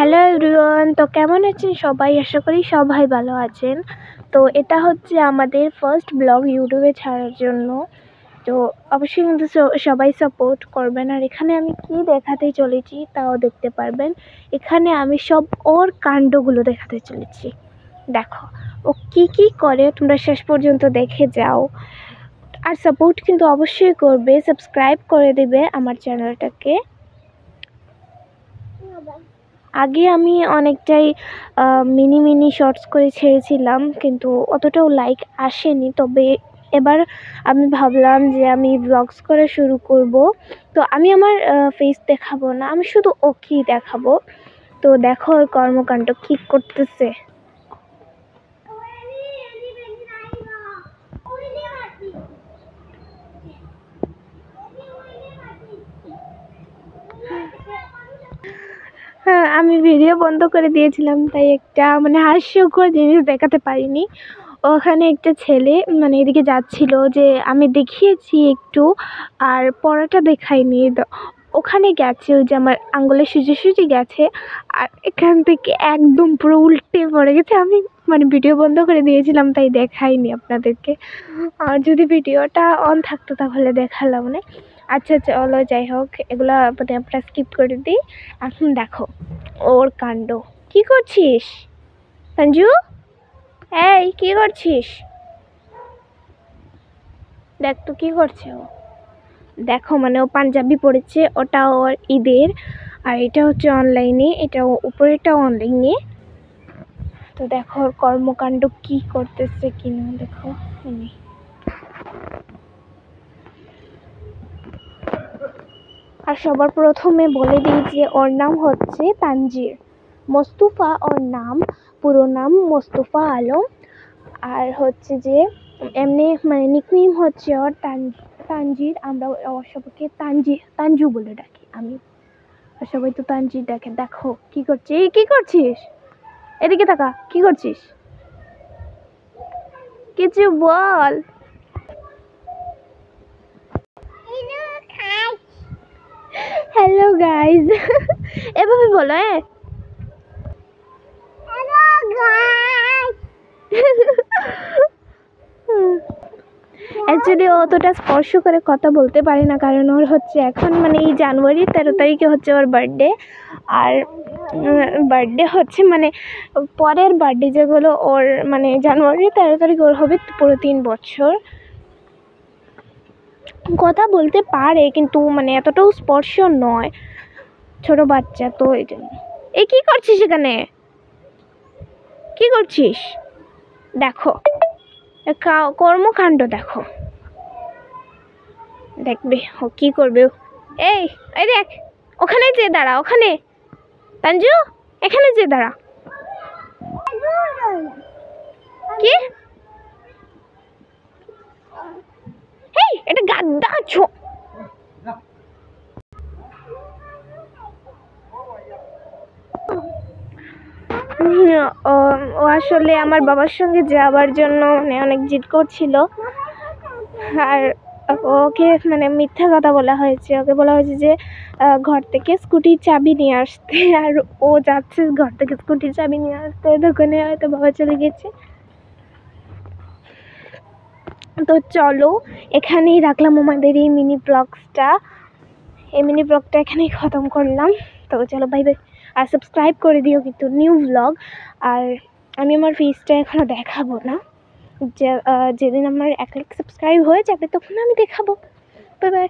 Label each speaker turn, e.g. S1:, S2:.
S1: Hello everyone, তো কেমন আছেন সবাই? আশা করি সবাই ভালো আছেন। তো এটা হচ্ছে আমাদের ফার্স্ট ব্লগ ইউটিউবে ছাড়ার জন্য। তো অবশ্যই কিন্তু সবাই সাপোর্ট করবেন। আর এখানে আমি কি দেখাতে চলেছি তাও দেখতে পারবেন। এখানে আমি সব ওর কাণ্ডগুলো দেখাতে চলেছি। দেখো ও কি করে, তোমরা শেষ পর্যন্ত দেখে যাও। আর সাপোর্ট কিন্তু অবশ্যই করবে, সাবস্ক্রাইব করে দেবে আমার চ্যানেলটাকে। আগে আমি অনেকটাই মিনি শর্টস করে ছেড়েছিলাম, কিন্তু অতটাও লাইক আসেনি। তবে এবার আমি ভাবলাম যে আমি ব্লগস করা শুরু করব। তো আমি আমার ফেস দেখাবো না, আমি শুধু ওকেই দেখাবো। তো দেখো ওর কর্মকাণ্ড কী করতেছে। হ্যাঁ, আমি ভিডিও বন্ধ করে দিয়েছিলাম, তাই একটা হাস্যকর জিনিস দেখাতে পারিনি। ওখানে একটা ছেলে এদিকে যাচ্ছিল, যে আমি দেখিয়েছি একটু, আর পড়াটা দেখাইনি। ওখানে গেছে, ওই যে আমার আঙুলের সোজাসুজি গেছে, আর এখান থেকে একদম পুরো উল্টে পড়ে গেছে। আমি ভিডিও বন্ধ করে দিয়েছিলাম, তাই দেখাইনি আপনাদেরকে। আর যদি ভিডিওটা অন থাকতো তাহলে দেখালাম না। আচ্ছা চলো, যাই হোক, এগুলো আমরা স্কিপ করে দিই। এখন দেখো ওর কাণ্ড। কি করছিস সঞ্জু? এই কি করছিস? দেখ তো কি করছে ও। দেখো ও পাঞ্জাবি পরেছে, ওটা ওর ঈদের। আর এটা হচ্ছে অনলাইনে, এটা উপরেটা অনলাইনে। তো দেখো ওর কর্মকাণ্ড কি করতেছে কিনা, দেখো। আর সবার প্রথমে বলে দিই যে ওর নাম হচ্ছে তানজির মোস্তফা। ওর নাম, পুরো নাম মোস্তফা আলম। আর হচ্ছে যে এমনি নিকনেম হচ্ছে ওর তানজির। আমরা ওর সবাইকে তানজু বলে ডাকি। আমি আর সবাই তো তানজির ডাকে। দেখো কি করছে। এই কি করছিস? এদিকে তাকা, কি করছিস? কিছু বল। হ্যালো গাইজ, এভাবে বলো। অ্যাকচুয়ালি অতটা স্পর্শ করে কথা বলতে পারি না, কারণ ওর হচ্ছে এখন এই জানুয়ারি 13 তারিখে হচ্ছে ওর বার্থডে। আর বার্থডে হচ্ছে পরের বার্থডে যেগুলো ওর জানুয়ারি 13 তারিখ ওর হবে পুরো 3 বছর। কথা বলতে পারে, কিন্তু এতটাও স্পর্শ নয়, ছোট বাচ্চা তো এই জন্য। এই কি করছিস এখানে? কি করছিস? দেখো কর্মকাণ্ড দেখো, দেখবে ও কি করবে। এই এই দেখ, ওখানে যে দাঁড়া, ওখানে তানজু, এখানে যে দাঁড়া। কি? এই এটা গাদ্দা ছো। ও আসলে আমার বাবার সঙ্গে যাওয়ার জন্য অনেক জিদ করছিল। আর ওকে মিথ্যা কথা বলা হয়েছে। ওকে বলা হয়েছে যে ঘর থেকে স্কুটির চাবি নিয়ে আসতে, আর ও যাচ্ছে ঘর থেকে স্কুটির চাবি নিয়ে আসতে, দোকানে হয়তো বাবা চলে গেছে। তো চলো, এখানেই রাখলাম আমাদের এই মিনি ব্লগটা। এই মিনি ব্লগটা এখানেই খতম করলাম। তো চলো, বাই বাই। আর সাবস্ক্রাইব করে দিও কিন্তু নিউ ব্লগ। আর আমি আমার ফেসটা এখনও দেখাবো না, যেদিন আমার 1 লাখ সাবস্ক্রাইব হয়ে যাবে তখন আমি দেখাবো। Bye bye.